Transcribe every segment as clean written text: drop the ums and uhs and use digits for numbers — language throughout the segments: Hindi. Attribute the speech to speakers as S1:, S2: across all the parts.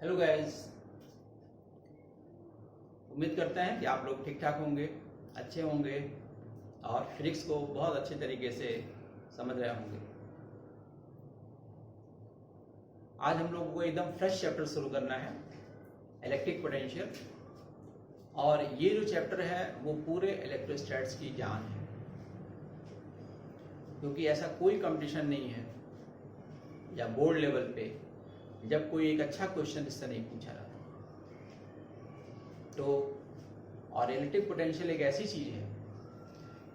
S1: हेलो गाइस, उम्मीद करते हैं कि आप लोग ठीक ठाक होंगे, अच्छे होंगे और फिजिक्स को बहुत अच्छे तरीके से समझ रहे होंगे। आज हम लोगों को एकदम फ्रेश चैप्टर शुरू करना है, इलेक्ट्रिक पोटेंशियल। और ये जो चैप्टर है वो पूरे इलेक्ट्रोस्टैट्स की जान है, क्योंकि ऐसा कोई कंपटीशन नहीं है या बोर्ड लेवल पे जब कोई एक अच्छा क्वेश्चन इससे नहीं पूछा जाता। तो और इलेक्ट्रिक पोटेंशियल एक ऐसी चीज है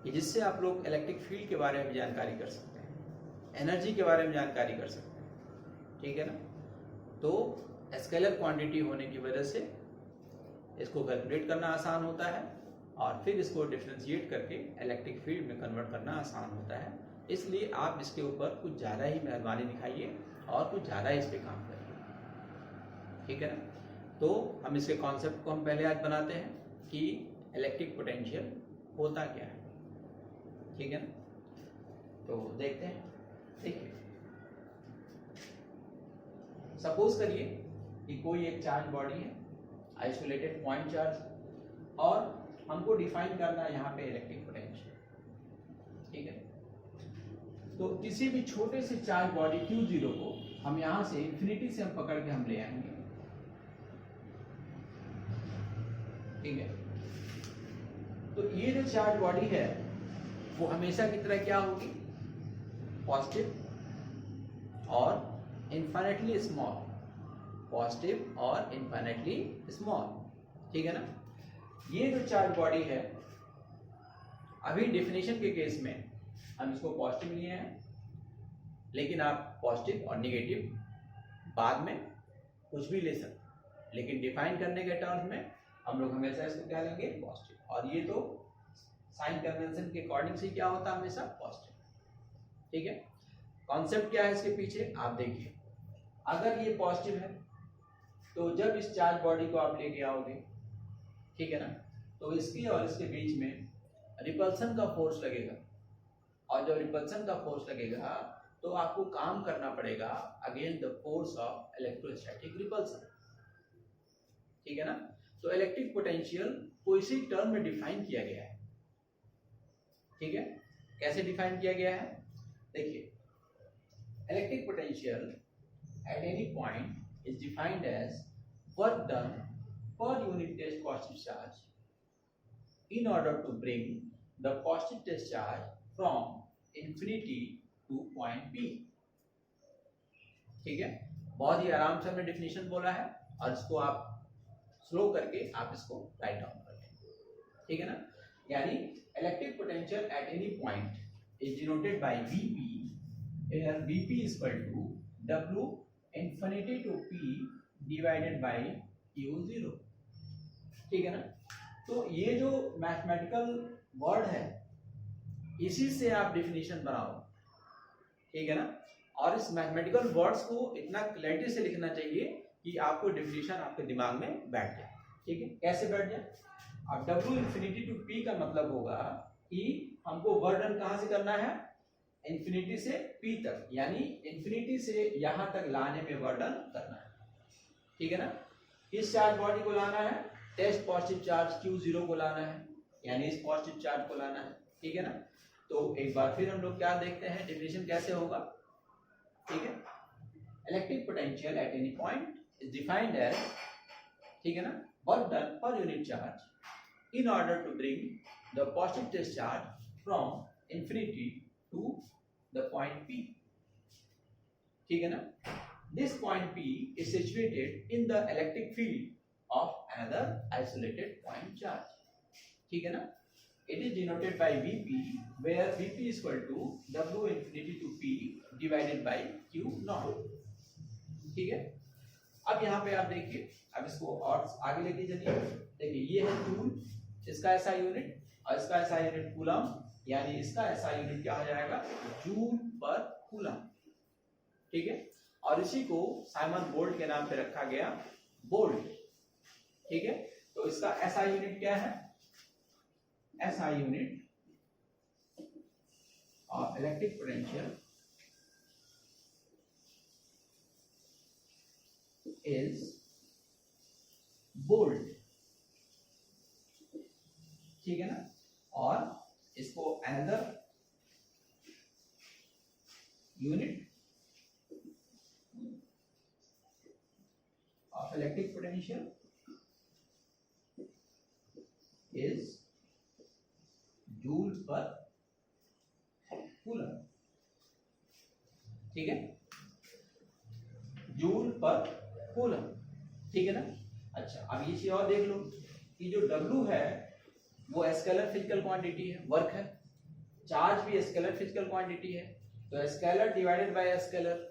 S1: कि जिससे आप लोग इलेक्ट्रिक फील्ड के बारे में जानकारी कर सकते हैं, एनर्जी के बारे में जानकारी कर सकते हैं, ठीक है ना। तो स्केलर क्वांटिटी होने की वजह से इसको कैलकुलेट करना आसान होता है और फिर इसको डिफरेंशिएट करके इलेक्ट्रिक फील्ड में कन्वर्ट करना आसान होता है। इसलिए आप इसके ऊपर कुछ ज़्यादा ही मेहरबानी दिखाइए और कुछ ज़्यादा इस पर काम करिए, ठीक है ना। तो हम इसके कॉन्सेप्ट को हम पहले आज बनाते हैं कि इलेक्ट्रिक पोटेंशियल होता क्या है, ठीक है ना। तो देखते हैं। देखिए, सपोज करिए कि कोई एक चार्ज बॉडी है, आइसोलेटेड पॉइंट चार्ज, और हमको डिफाइन करना है यहाँ पे इलेक्ट्रिक पोटेंशियल, ठीक है। तो किसी भी छोटे से चार्ज बॉडी Q0 को हम यहाँ से इंफिनिटी से हम पकड़ के हम ले आएंगे, ठीक है। तो ये जो चार्ज बॉडी है वो हमेशा की तरह क्या होगी, पॉजिटिव और इनफाइनाइटली स्मॉल, पॉजिटिव और इनफाइनाइटली स्मॉल, ठीक है ना। ये जो चार्ज बॉडी है, अभी डेफिनेशन के केस में हम इसको पॉजिटिव लिए हैं, लेकिन आप पॉजिटिव और नेगेटिव बाद में कुछ भी ले सकते हैं, लेकिन डिफाइन करने के टर्म्स में हम लोग हमेशा इसको क्या लेंगे, पॉजिटिव। और ये तो साइन कन्वेंशन के अकॉर्डिंग से क्या होता है, हमेशा पॉजिटिव, ठीक है। कॉन्सेप्ट क्या है इसके पीछे, आप देखिए। अगर ये पॉजिटिव है तो जब इस चार्ज बॉडी को आप लेके आओगे, ठीक है ना, तो इसके और इसके बीच में रिपल्सन का फोर्स लगेगा, और जब रिपल्सन का फोर्स लगेगा तो आपको काम करना पड़ेगा against the force of electrostatic repulsion, ठीक है ना। तो इलेक्ट्रिक पोटेंशियल को इसी टर्म में डिफाइन किया गया है, ठीक है। कैसे डिफाइन किया गया है, देखिए। Electric potential at any point is defined as work done per unit test positive charge in order to bring the positive test charge from infinity to point P, ठीक है। बहुत ही आराम से हमने डेफिनेशन बोला है और इसको आप स्लो करके आप इसको राइट डाउन कर लें, ठीक है ना। यानी electric potential at any point is denoted by Vp, where Vp is equal to W infinity to P divided by Q0, ठीक है ना। तो ये जो मैथमेटिकल वर्ड है इसी से आप डेफिनेशन बनाओ, ठीक है ना। और इस मैथमेटिकल वर्ड्स को इतना क्लैरिटी से लिखना चाहिए कि आपको डेफिनेशन आपके दिमाग में बैठ जाए, ठीक है। कैसे बैठ जाए, अब W इंफिनिटी टू P का मतलब होगा कि हमको वर्क डन कहां से करना है, इंफिनिटी से P तक, यानी इंफिनिटी से यहां तक लाने में वर्क डन करना है, ठीक है ना। इस चार्ज बॉडी को लाना है, टेस्ट पॉजिटिव चार्ज Q0 को लाना है, यानी इस पॉजिटिव चार्ज को लाना है, ठीक है ना। तो एक बार फिर हम लोग क्या देखते हैं, डेफिनेशन कैसे होगा, ठीक है। Electric potential at any point is defined as, ठीक है ना, work done per unit charge in order to bring the positive test charge from infinity to the point P, ठीक है ना। This point P is situated in the electric field of another isolated point charge, ठीक है ना। It is denoted by Vp, where Vp is equal to W infinity to P divided by Q naught, ठीक है। अब यहाँ पे आप देखिए, अब इसको और आगे लेके चलिए। देखिए, ये है जूल, इसका ऐसा यूनिट और इसका ऐसा यूनिट कूलम, यानी इसका ऐसा यूनिट क्या हो जाएगा, जूल पर कूलम, ठीक है। और इसी को साइमन बोल्ट के नाम पे रखा गया, बोल्ट, ठीक है। तो इसका SI यूनिट क्या है, SI unit of electric potential is volt, ठीक है ना, और इसको another unit of electric potential is joule per coulomb, ठीक है, जूल पर कूलम, ठीक है ना। अच्छा, अब ये चीज और देख लो कि जो W है वो स्केलर फिजिकल क्वांटिटी है, वर्क है, चार्ज भी स्केलर फिजिकल क्वांटिटी है, तो स्केलर डिवाइडेड बाय स्केलर,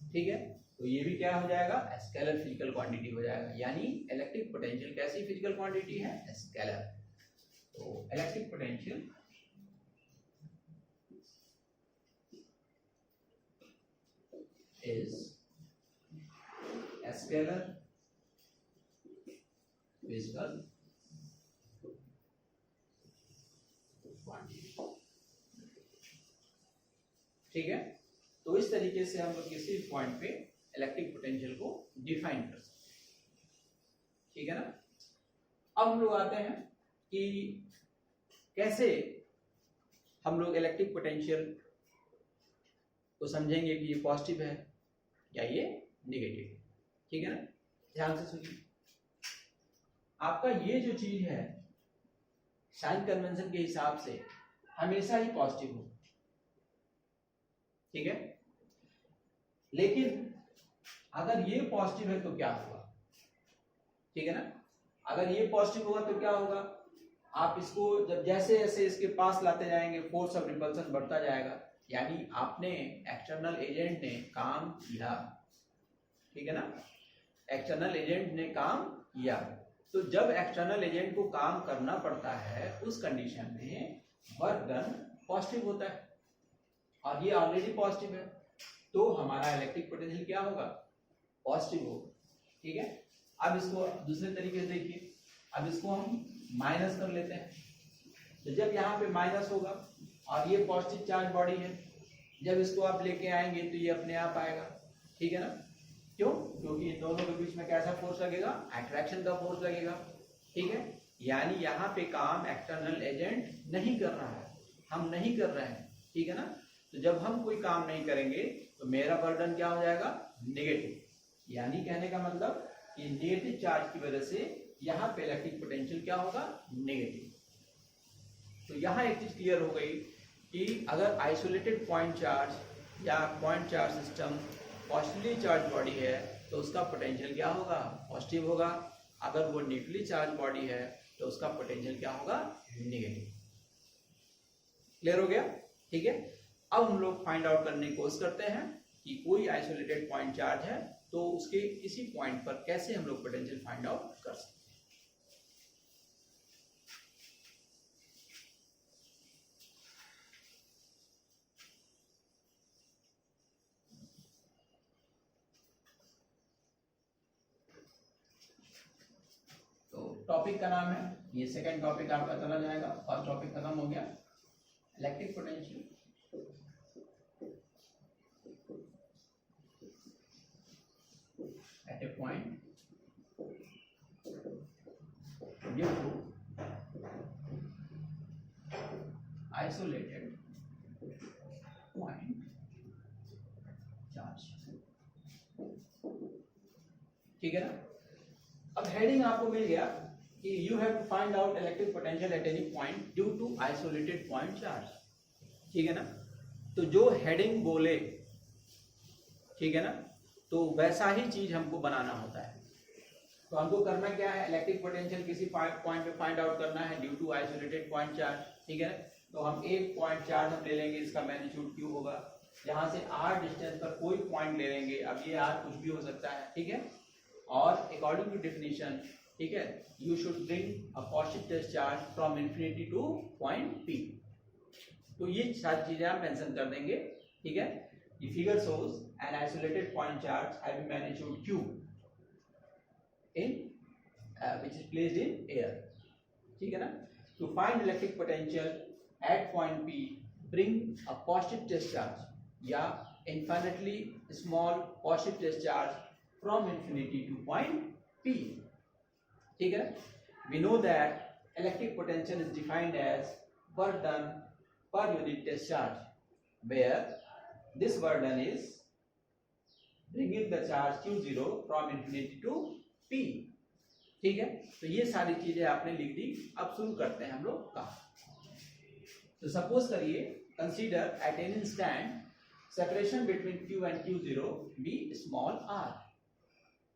S1: ठीक है, तो ये भी क्या हो जाएगा, स्केलर फिजिकल क्वांटिटी हो जाएगा। यानी इलेक्ट्रिक पोटेंशियल कैसी फिजिकल क्वांटिटी है, स्केलर। तो electric potential is scalar physical quantity, ठीक है। तो इस तरीके से हम लोग किसी पॉइंट पे इलेक्ट्रिक पोटेंशियल को डिफाइन कर सकते हैं, ठीक है ना। अब हम लोग आते हैं कि कैसे हम लोग इलेक्ट्रिक पोटेंशियल को समझेंगे कि ये पॉजिटिव है या ये नेगेटिव, ठीक है ना। ध्यान से सुनिए, आपका ये जो चीज है साइन कन्वेंशन के हिसाब से हमेशा ही पॉजिटिव हो, ठीक है, लेकिन अगर ये पॉजिटिव है तो क्या होगा, ठीक है ना। अगर ये पॉजिटिव होगा तो क्या होगा, आप इसको जब जैसे जैसे इसके पास लाते जाएंगे फोर्स ऑफ रिपल्सन बढ़ता जाएगा, यानी आपने एक्सटर्नल एजेंट ने काम किया, ठीक है ना, एक्सटर्नल एजेंट ने काम किया। तो जब एक्सटर्नल एजेंट को काम करना पड़ता है उस कंडीशन में वर्क डन पॉजिटिव होता है, और ये ऑलरेडी पॉजिटिव है, तो हमारा इलेक्ट्रिक पोटेंशियल क्या होगा, पॉजिटिव होगा, ठीक है। अब इसको दूसरे तरीके से देखिए, अब इसको हम माइनस कर लेते हैं, तो जब यहाँ पे माइनस होगा और ये पॉजिटिव चार्ज बॉडी है, जब इसको आप लेके आएंगे तो ये अपने आप आएगा, ठीक है ना। क्यों, क्योंकि इन दोनों के बीच में कैसा फोर्स लगेगा, अट्रैक्शन का फोर्स लगेगा, ठीक है। यानी यहाँ पे काम एक्सटर्नल एजेंट नहीं कर रहा है, हम नहीं कर रहे हैं, ठीक है ना। तो जब हम कोई काम नहीं करेंगे तो मेरा बर्डन क्या हो जाएगा, नेगेटिव। यानी कहने का मतलब कि नेगेटिव चार्ज की वजह से यहाँ पे इलेक्ट्रिक पोटेंशियल क्या होगा, नेगेटिव। तो यहाँ एक चीज क्लियर हो गई कि अगर आइसोलेटेड पॉइंट चार्ज या point charge system positively charge body है तो उसका पोटेंशियल क्या होगा, पॉजिटिव होगा। अगर वो नेगेटिवली चार्ज बॉडी है तो उसका पोटेंशियल क्या होगा, नेगेटिव। क्लियर हो गया, ठीक है। अब हम लोग फाइंड आउट करने की कोशिश करते हैं कि कोई आइसोलेटेड पॉइंट चार्ज है तो उसके किसी पॉइंट पर कैसे हम लोग पोटेंशियल फाइंड आउट कर सकते हैं। टॉपिक का नाम है, ये सेकंड टॉपिक आपका चला जाएगा, फर्स्ट टॉपिक खत्म हो गया, electric potential at a point due to isolated point charge, ठीक है ना। अब हेडिंग आपको मिल गया कि you have to find out electric potential at any point due to isolated point charge, ठीक है ना। तो जो हेडिंग बोले, ठीक है ना, तो वैसा ही चीज हमको बनाना होता है। तो हमको करना क्या है, इलेक्ट्रिक पोटेंशियल किसी पॉइंट पे फाइंड आउट करना है due to isolated point charge, ठीक है ना। तो हम एक पॉइंट चार्ज हम ले लेंगे, इसका मैग्नीट्यूड Q होगा, जहां से r डिस्टेंस पर कोई पॉइंट ले लेंगे, अब ये r कुछ भी हो सकता है, ठीक है। और अकॉर्डिंग टू डेफिनेशन, ठीक है, you should bring a positive charge from infinity to point P। तो ये सारी चीजें आप मेंशन कर देंगे, ठीक है। The figure shows an isolated point charge having magnitude Q in which is placed in air, ठीक है ना। To find electric potential at point P, bring a positive test charge या infinitely small positive test charge from infinity to point P, ठीक है, we know that electric potential is defined as work done per unit test charge, where this work done is bringing the charge Q0 from infinity to P। ठीक है, तो ये सारी चीजें आपने लिख दी। अब शुरू करते हैं हम लोग का। तो सपोज करिए, consider at any instant separation between Q and Q0 be small r।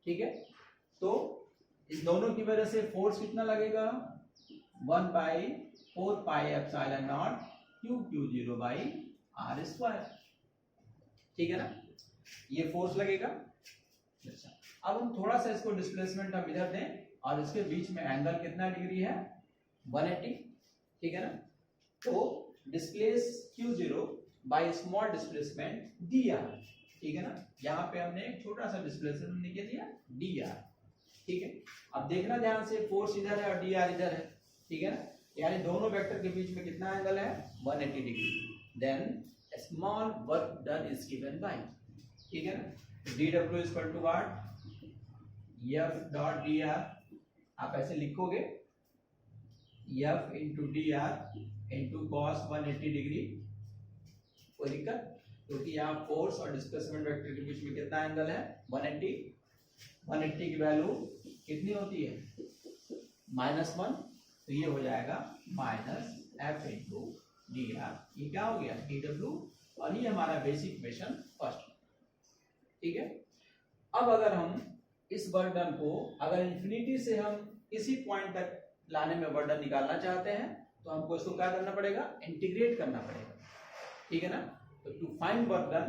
S1: ठीक है, तो इस दोनों की वजह से फोर्स कितना लगेगा, 1/4 पाई epsilon not Q0 by r square. ठीक है ना, ये फोर्स लगेगा। अच्छा, अब हम थोड़ा सा इसको डिस्प्लेसमेंट हम इधर दें और इसके बीच में एंगल कितना डिग्री है, 180। ठीक है ना, तो displace Q0 by small displacement dr। ठीक है ना, यहाँ पे हमने एक छोटा सा डिस्प्लेसमेंट निकाल दिया dr। ठीक है, अब देखना ध्यान से, फोर्स इधर है और dr इधर है। ठीक है ना, यानी दोनों वेक्टर के बीच में कितना एंगल है, 180 degree. Then small work done is given by, ठीक है ना, dw equal to what, f dot dr। आप ऐसे लिखोगे f into dr into cos 180 degree. कोई दिक्कत, क्योंकि यहाँ फोर्स और डिस्प्लेसमेंट वेक्टर के बीच में कितना एंगल है, 180। 180 की वैल्यू कितनी होती है, -1, तो ये हो जाएगा माइनस f इंटू dr। ये क्या हो गया, dw, और ये हमारा बेसिक इक्वेशन फर्स्ट। ठीक है, अब अगर हम इस वर्क डन को अगर इन्फिनिटी से हम इसी पॉइंट तक लाने में वर्क डन निकालना चाहते हैं, तो हमको इसको क्या करना पड़ेगा, इंटीग्रेट करना पड़ेगा। ठीक है ना, तो to find work done,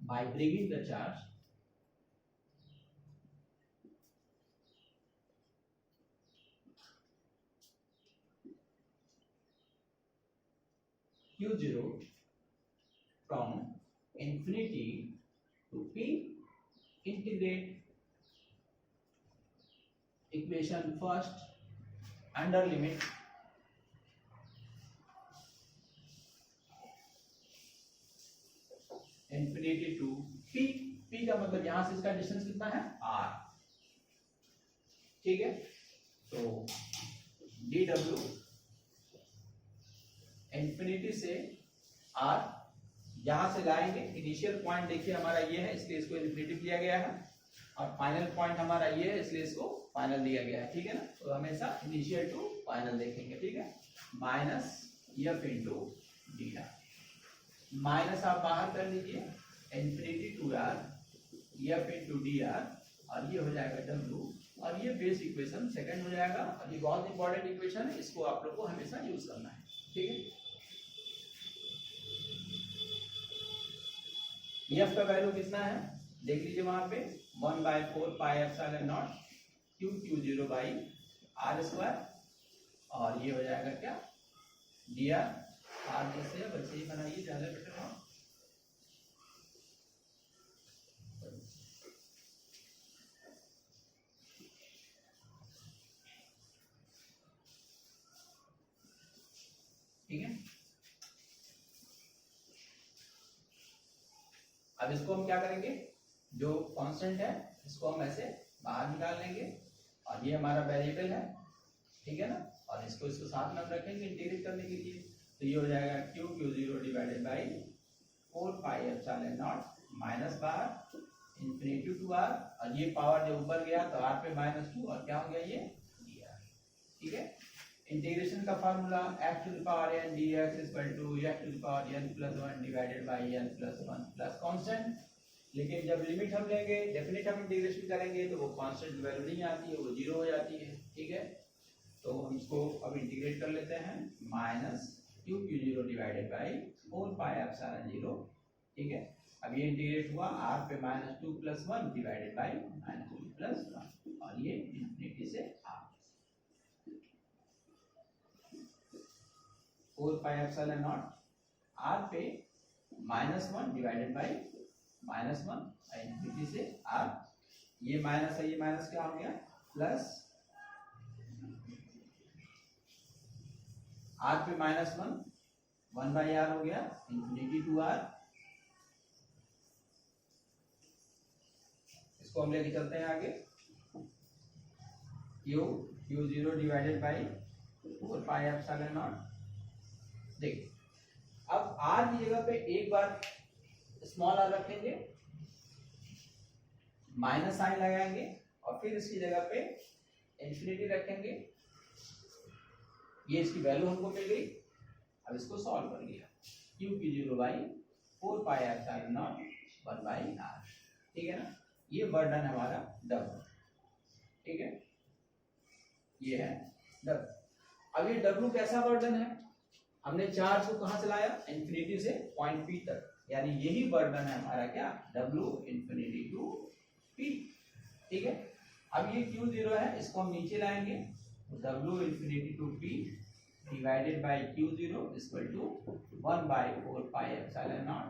S1: by bringing the charge Q0 from infinity to P, integrate equation first under limit infinity to P। P का मतलब यहां से इसका डिस्टेंस कितना है, R। ठीक है, तो dw इंफिनिटी से r, यहां से लाएंगे, इनिशियल पॉइंट देखिए हमारा ये है, इसलिए इसको इंफिनिटी लिया गया है, और फाइनल पॉइंट हमारा ये है, इसलिए इसको फाइनल दिया गया है। ठीक है ना, तो हमेशा इनिशियल टू फाइनल देखेंगे। ठीक है, minus f into dr, minus आप बाहर कर लीजिए, infinity to r f into dr, और ये हो जाएगा w, और ये बेस इक्वेशन सेकंड हो जाएगा। और ये बहुत इंपॉर्टेंट इक्वेशन है, इसको आप लोग को हमेशा यूज करना है। ठीक है, f का वैल्यू कितना है, देख लीजिए वहां पे, 1/4 पाई epsilon not Q0 by r square, और ये हो जाएगा क्या, dr। r जैसे बच्चे ही बनाइए, ज्यादा बेटर हो। ठीक है, अब इसको हम क्या करेंगे, जो कांस्टेंट है इसको हम ऐसे बाहर निकाल लेंगे, और ये हमारा वेरिएबल है। ठीक है ना, और इसको साथ में हम रखेंगे इंटीग्रेट करने के लिए, तो ये हो जाएगा Q0 divided by 4 pi epsilon naught minus बाहर इंफिनिटी टू r, और ये पावर जो ऊपर गया तो r पे -2, और क्या हो गया ये dr। ठीक है, इंटीग्रेशन का formula f to the power n dx equal to f to the power n plus 1 divided by n plus 1 plus constant. लेकिन जब लिमिट हम लेंगे, डेफिनेट हम इंटीग्रेशन करेंगे, तो वो कांस्टेंट की वैल्यू नहीं आती है, वो 0 हो जाती है। ठीक है, तो हम इसको अब इंटीग्रेट कर लेते हैं, minus Q0 divided by 4 pi epsilon 0। ठीक है, अब ये इंटीग्रेट हुआ, r पे -2 प्लस 1 डिवाइडेड बाय -2 प्लस 1, और ये इंफिनिटी से r 4 pi epsilon not, r पे -1 डिवाइडेड बाय -1, इंफिनिटी से r, ये माइनस है, ये माइनस क्या हो गया, प्लस r पे -1, 1/r हो गया, इंफिनिटी टू r, इसको हम लेके चलते हैं आगे, Q0 divided by 4 pi epsilon not. देखिए अब r की जगह पे एक बार स्मॉल r रखेंगे, माइनस साइन लगाएंगे और फिर इसकी जगह पे इंफिनिटी रखेंगे। ये इसकी वैल्यू हमको मिल गई। अब इसको सॉल्व कर लिया, Q की 0 by 4 pi epsilon not 1 by r, ठीक है ना। ये बर्डन हमारा W, ठीक है, ये है W। अब ये W कैसा बर्डन है, हमने चार्ज को कहां से लाया, इंफिनिटी से पॉइंट P तक, यानी यही बर्डन है हमारा क्या, W इंफिनिटी टू P, ठीक है। अब ये Q0 है, इसको हम नीचे लाएंगे, W infinity to P divided by Q0 equal to 1 by 4 pi epsilon naught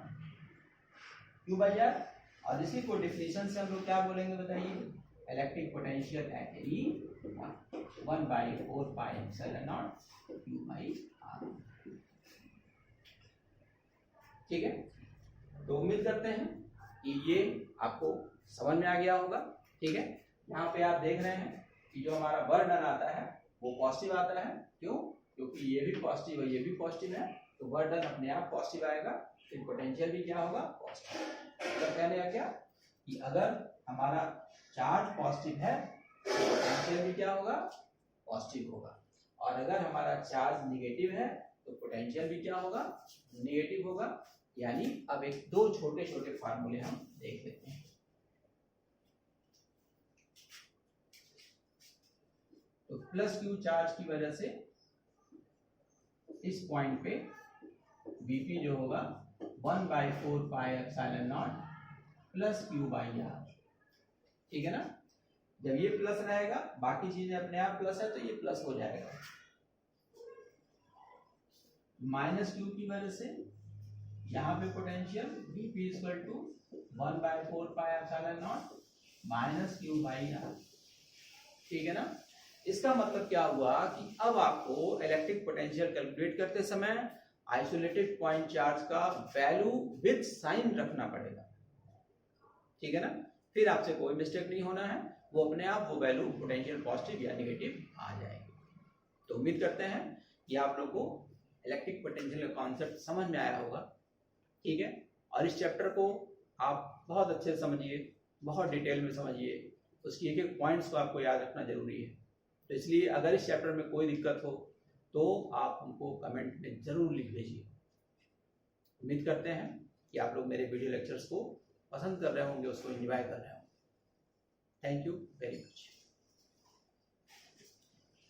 S1: Q by R। और इसी को डिफिनेशन से हम लोग क्या बोलेंगे बताइए, electric potential at any 1 by 4 pi epsilon naught Q by R, ठीक है। तो उम्मीद करते हैं कि ये आपको समझ में आ गया होगा, ठीक है। यहाँ पे आप देख रहे हैं कि जो हमारा बर्डन आता है वो पॉजिटिव आता है, क्यों, क्योंकि ये भी पॉजिटिव है, ये भी पॉजिटिव है, तो बर्डन अपने आप पॉजिटिव आएगा, फिर पोटेंशियल भी क्या होगा, पॉजिटिव। तो कहने का क्या कि अगर हमारा चार्ज पॉजिटिव है तो पोटेंशियल भी क्या होगा, पॉजिटिव होगा, और अगर हमारा चार्ज निगेटिव है तो पोटेंशियल भी क्या होगा, निगेटिव होगा। यानी अब एक दो छोटे छोटे फार्मूले हम देख लेते हैं। तो प्लस Q चार्ज की वजह से इस पॉइंट पे Vp जो होगा 1 by 4 pi epsilon not plus Q by R, ठीक है ना। जब ये प्लस रहेगा, बाकी चीजें अपने आप प्लस है तो ये प्लस हो जाएगा। माइनस Q की वजह से यहाँ पे potential Vp equal to 1 by 4 pi epsilon naught minus Q by R, ठीक है ना। इसका मतलब क्या हुआ कि अब आपको इलेक्ट्रिक पोटेंशियल कैलकुलेट करते समय आइसोलेटेड पॉइंट चार्ज का वैल्यू विद साइन रखना पड़ेगा, ठीक है ना। फिर आपसे कोई मिस्टेक नहीं होना है, वो अपने आप वो वैल्यू पोटेंशियल पॉजिटिव या नेगेटिव आ जाएगी। तो उम्मीद करते हैं कि आप लोग को इलेक्ट्रिक पोटेंशियल का कॉन्सेप्ट समझ में आया होगा, ठीक है। और इस चैप्टर को आप बहुत अच्छे से समझिए, बहुत डिटेल में समझिए, उसकी एक एक पॉइंट्स को आपको याद रखना जरूरी है। तो इसलिए अगर इस चैप्टर में कोई दिक्कत हो तो आप हमको कमेंट में जरूर लिख भेजिए। उम्मीद करते हैं कि आप लोग मेरे वीडियो लेक्चर्स को पसंद कर रहे होंगे, उसको एंजॉय कर रहे होंगे। Thank you very much.